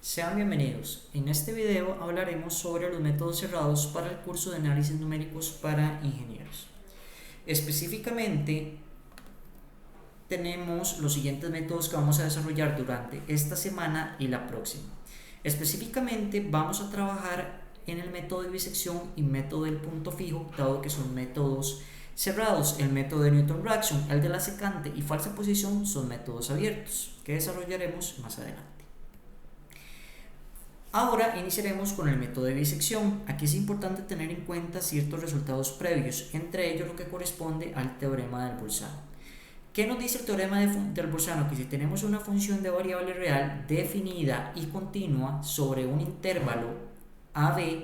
Sean bienvenidos. En este video hablaremos sobre los métodos cerrados para el curso de análisis numéricos para ingenieros. Específicamente tenemos los siguientes métodos que vamos a desarrollar durante esta semana y la próxima. Específicamente vamos a trabajar en el método de bisección y método del punto fijo, dado que son métodos cerrados. El método de Newton-Raphson, el de la secante y falsa posición son métodos abiertos que desarrollaremos más adelante. Ahora iniciaremos con el método de bisección. Aquí es importante tener en cuenta ciertos resultados previos, entre ellos lo que corresponde al teorema del Bolzano. ¿Qué nos dice el teorema del Bolzano? Que si tenemos una función de variable real definida y continua sobre un intervalo AB,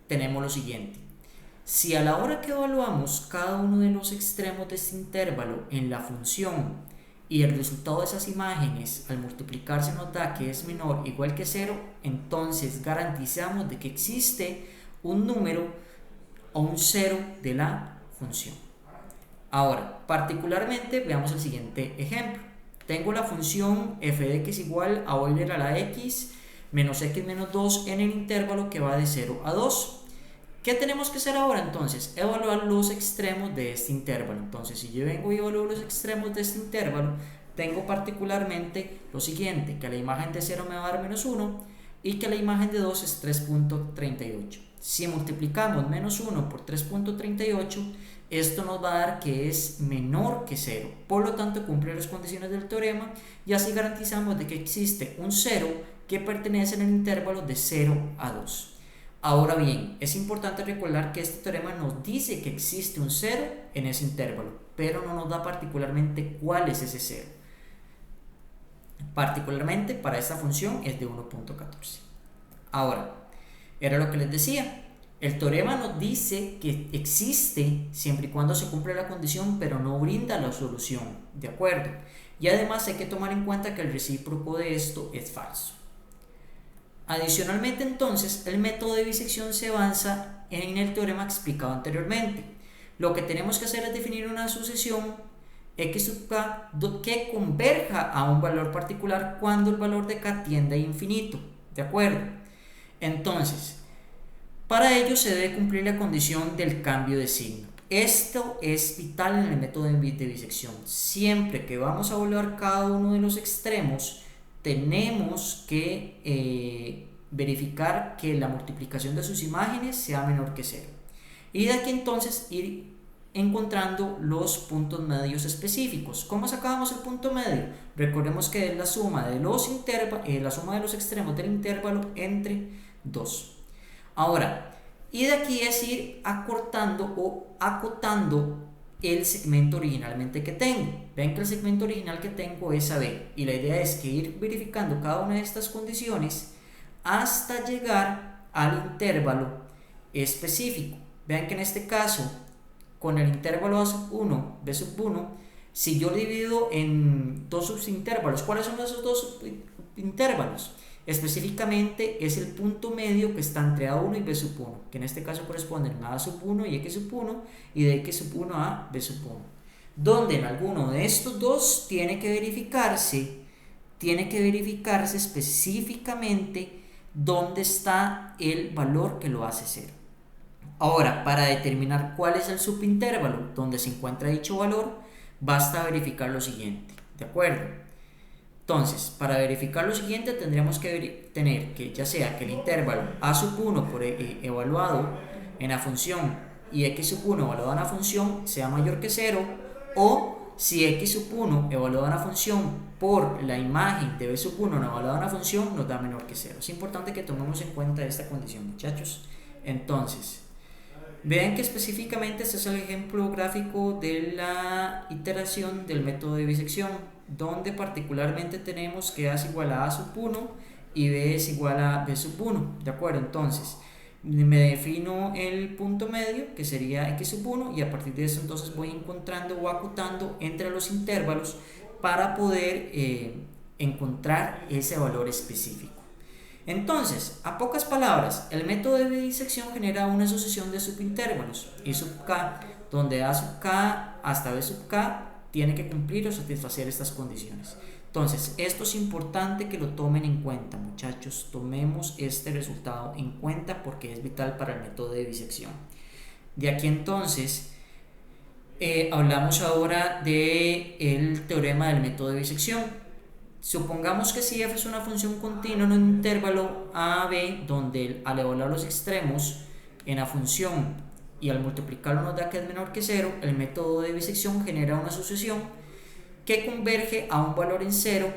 tenemos lo siguiente. Si a la hora que evaluamos cada uno de los extremos de este intervalo en la función y el resultado de esas imágenes al multiplicarse nos da que es menor o igual que 0, entonces garantizamos de que existe un número o un 0 de la función. Ahora, particularmente veamos el siguiente ejemplo. Tengo la función f de x igual a Euler a la x menos x menos 2 en el intervalo que va de 0 a 2. ¿Qué tenemos que hacer ahora entonces? Evaluar los extremos de este intervalo. Entonces, si yo vengo y evalúo los extremos de este intervalo, tengo particularmente lo siguiente, que la imagen de 0 me va a dar menos 1 y que la imagen de 2 es 3.38. Si multiplicamos menos 1 por 3.38, esto nos va a dar que es menor que 0. Por lo tanto, cumple las condiciones del teorema y así garantizamos de que existe un 0 que pertenece en el intervalo de 0 a 2. Ahora bien, es importante recordar que este teorema nos dice que existe un 0 en ese intervalo, pero no nos da particularmente cuál es ese 0. Particularmente para esta función es de 1.14. Ahora, era lo que les decía. El teorema nos dice que existe siempre y cuando se cumple la condición, pero no brinda la solución, ¿de acuerdo? Y además hay que tomar en cuenta que el recíproco de esto es falso. Adicionalmente, entonces, el método de bisección se basa en el teorema explicado anteriormente. Lo que tenemos que hacer es definir una sucesión x sub k que converja a un valor particular cuando el valor de k tiende a infinito, ¿de acuerdo? Entonces, para ello se debe cumplir la condición del cambio de signo. Esto es vital en el método de bisección. Siempre que vamos a evaluar cada uno de los extremos, tenemos que verificar que la multiplicación de sus imágenes sea menor que 0. Y de aquí entonces ir encontrando los puntos medios específicos. ¿Cómo sacábamos el punto medio? Recordemos que es la suma de los extremos del intervalo entre 2. Ahora, y de aquí es ir acortando o acotando el segmento originalmente que tengo. Ven que el segmento original que tengo es AB y la idea es que ir verificando cada una de estas condiciones hasta llegar al intervalo específico. Vean que en este caso, con el intervalo A sub 1, B sub 1, si yo divido en dos subintervalos, ¿cuáles son esos dos subintervalos? Específicamente es el punto medio que está entre A1 y B sub 1, que en este caso corresponden a A sub 1 y X sub 1 y de X sub 1 a B sub 1, donde en alguno de estos dos tiene que verificarse específicamente dónde está el valor que lo hace 0. Ahora, para determinar cuál es el subintervalo donde se encuentra dicho valor, basta verificar lo siguiente, ¿de acuerdo? Entonces, para verificar lo siguiente tendríamos que tener que ya sea que el intervalo A sub 1 evaluado en la función y X sub 1 evaluado en la función sea mayor que 0, o si X sub 1 evaluado en la función por la imagen de B sub 1 evaluado en la función nos da menor que 0. Es importante que tomemos en cuenta esta condición, muchachos. Entonces, vean que específicamente este es el ejemplo gráfico de la iteración del método de bisección, donde particularmente tenemos que A es igual a A sub 1 y B es igual a B sub 1, ¿de acuerdo? Entonces, me defino el punto medio, que sería X sub 1, y a partir de eso entonces voy encontrando o acotando entre los intervalos para poder encontrar ese valor específico. Entonces, a pocas palabras, el método de bisección genera una sucesión de subintervalos I sub k, donde A sub k hasta B sub k tiene que cumplir o satisfacer estas condiciones. Entonces, esto es importante que lo tomen en cuenta, muchachos. Tomemos este resultado en cuenta porque es vital para el método de bisección. De aquí entonces, hablamos ahora del teorema del método de bisección. Supongamos que si f es una función continua en un intervalo a b, donde al evaluar los extremos en la función y al multiplicarlo nos da que es menor que 0, el método de bisección genera una sucesión que converge a un valor en 0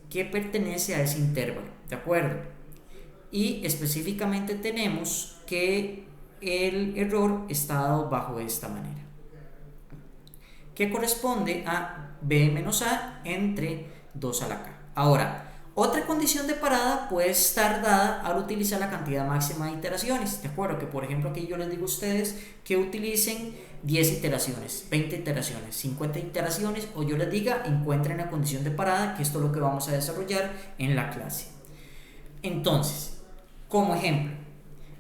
que pertenece a ese intervalo, ¿de acuerdo? Y específicamente tenemos que el error está dado bajo esta manera, que corresponde a b menos a entre 2 a la k. Ahora, otra condición de parada puede estar dada al utilizar la cantidad máxima de iteraciones, ¿de acuerdo? Que por ejemplo aquí yo les digo a ustedes que utilicen 10 iteraciones, 20 iteraciones, 50 iteraciones, o yo les diga encuentren la condición de parada, que esto es lo que vamos a desarrollar en la clase. Entonces, como ejemplo,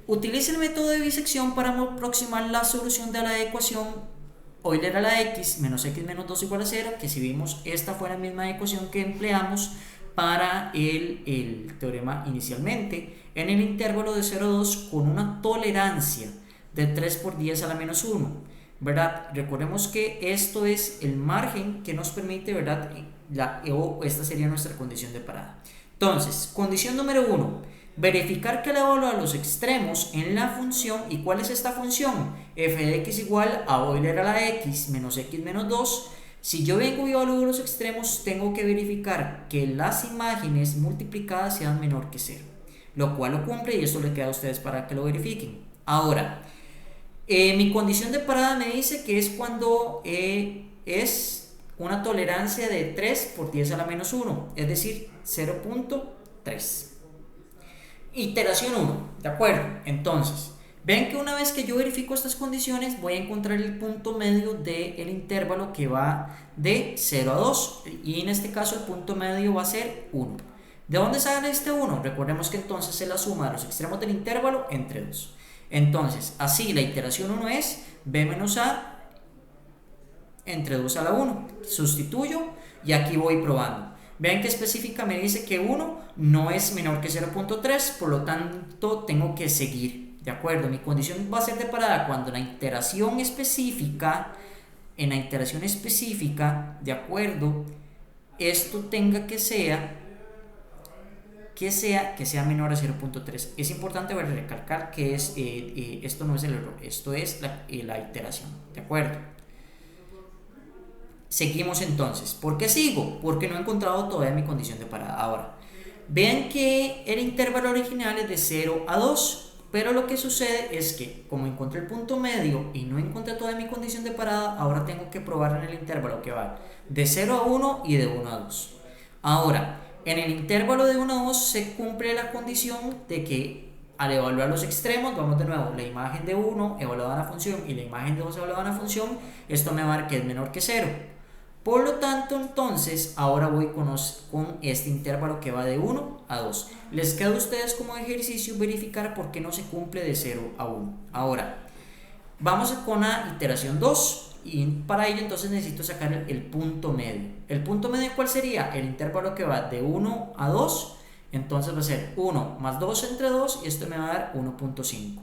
utilice el método de bisección para aproximar la solución de la ecuación Euler a la x menos 2 igual a 0, que si vimos esta fue la misma ecuación que empleamos para el teorema inicialmente, en el intervalo de 0 a 2 con una tolerancia de 3 por 10 a la menos 1, ¿verdad? Recordemos que esto es el margen que nos permite, ¿verdad? Esta sería nuestra condición de parada. Entonces, condición número 1, verificar que le evalúa los extremos en la función. ¿Y cuál es esta función? F de x igual a Euler a la x menos 2. Si yo vengo y evalúo los extremos, tengo que verificar que las imágenes multiplicadas sean menor que 0, lo cual lo cumple y esto le queda a ustedes para que lo verifiquen. Ahora, mi condición de parada me dice que es cuando es una tolerancia de 3 por 10 a la menos 1, es decir, 0.3. Iteración 1, ¿de acuerdo? Entonces, ven que una vez que yo verifico estas condiciones, voy a encontrar el punto medio del intervalo que va de 0 a 2, y en este caso el punto medio va a ser 1. ¿De dónde sale este 1? Recordemos que entonces es la suma de los extremos del intervalo entre 2. Entonces, así la iteración 1 es b menos a entre 2 a la 1. Sustituyo y aquí voy probando. Vean que específica me dice que 1 no es menor que 0.3, por lo tanto tengo que seguir, ¿de acuerdo? Mi condición va a ser de parada cuando en la iteración específica, ¿de acuerdo? Esto tenga que sea menor a 0.3. Es importante recalcar que esto no es el error, esto es la iteración, ¿de acuerdo? Seguimos entonces. ¿Por qué sigo? Porque no he encontrado todavía mi condición de parada. Ahora, vean que el intervalo original es de 0 a 2, pero lo que sucede es que como encontré el punto medio y no encontré todavía mi condición de parada, ahora tengo que probar en el intervalo que va de 0 a 1 y de 1 a 2. Ahora, en el intervalo de 1 a 2 se cumple la condición de que al evaluar los extremos, vamos de nuevo, la imagen de 1 evaluada en la función y la imagen de 2 evaluada en la función, esto me va a dar que es menor que 0. Por lo tanto, entonces, ahora voy con este intervalo que va de 1 a 2. Les queda a ustedes como ejercicio verificar por qué no se cumple de 0 a 1. Ahora, vamos con la iteración 2 y para ello entonces necesito sacar el punto medio. ¿El punto medio cuál sería? El intervalo que va de 1 a 2, entonces va a ser 1 más 2 entre 2 y esto me va a dar 1.5.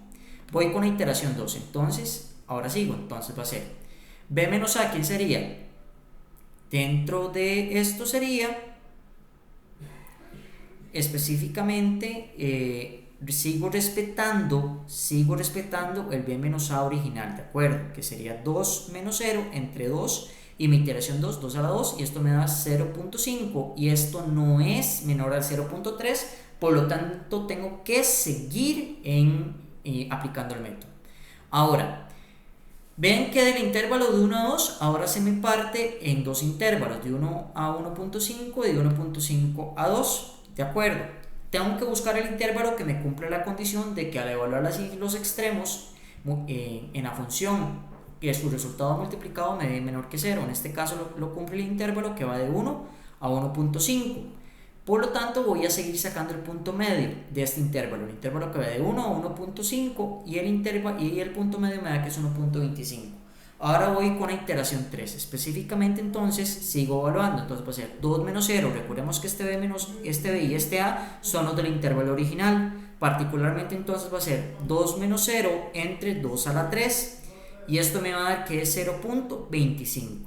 Voy con la iteración 2, entonces, ahora sigo, entonces va a ser b menos a, ¿quién sería? Dentro de esto sería específicamente sigo respetando el b menos a original, ¿de acuerdo? Que sería 2 menos 0 entre 2 y mi iteración 2 a la 2 y esto me da 0.5 y esto no es menor al 0.3, por lo tanto tengo que seguir aplicando el método. Ahora, ven que del intervalo de 1 a 2 ahora se me parte en dos intervalos, de 1 a 1.5 y de 1.5 a 2, ¿de acuerdo? Tengo que buscar el intervalo que me cumple la condición de que al evaluar los extremos en la función que su resultado multiplicado me dé menor que 0. En este caso lo cumple el intervalo que va de 1 a 1.5. Por lo tanto, voy a seguir sacando el punto medio de este intervalo, el intervalo que va de 1 a 1.5 y el punto medio me da que es 1.25. Ahora voy con la iteración 3. Específicamente entonces sigo evaluando. Entonces va a ser 2 menos 0. Recordemos que este B y este A son los del intervalo original. Particularmente entonces va a ser 2 menos 0 entre 2 a la 3. Y esto me va a dar que es 0.25.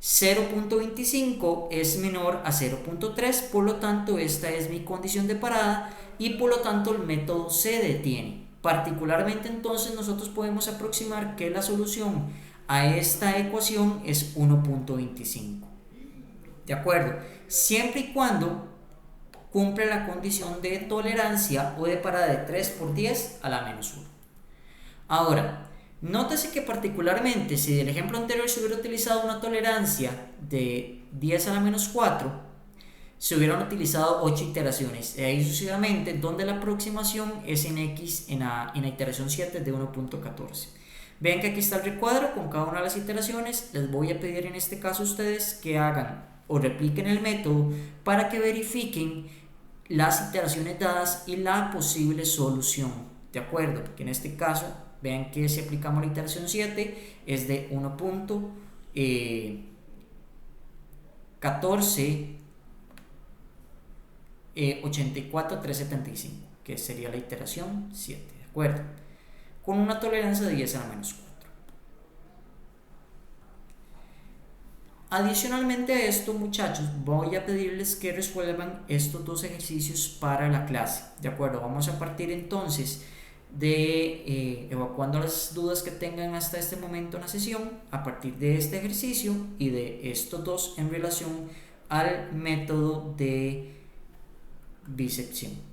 0.25 es menor a 0.3, por lo tanto esta es mi condición de parada y por lo tanto el método se detiene. Particularmente entonces nosotros podemos aproximar que la solución a esta ecuación es 1.25. ¿De acuerdo? Siempre y cuando cumple la condición de tolerancia o de parada de 3 por 10 a la menos 1. Ahora, nótese que particularmente si del ejemplo anterior se hubiera utilizado una tolerancia de 10 a la menos 4, se hubieran utilizado 8 iteraciones, y ahí sucesivamente, donde la aproximación es en x en la iteración 7 de 1.14. Ven que aquí está el recuadro con cada una de las iteraciones. Les voy a pedir en este caso a ustedes que hagan o repliquen el método para que verifiquen las iteraciones dadas y la posible solución. ¿De acuerdo? Que en este caso, vean que si aplicamos la iteración 7 es de 1.1484.375, que sería la iteración 7, ¿de acuerdo? Con una tolerancia de 10 a la menos 4. Adicionalmente a esto, muchachos, voy a pedirles que resuelvan estos dos ejercicios para la clase, ¿de acuerdo? Vamos a partir entonces de evacuando las dudas que tengan hasta este momento en la sesión a partir de este ejercicio y de estos dos en relación al método de disección.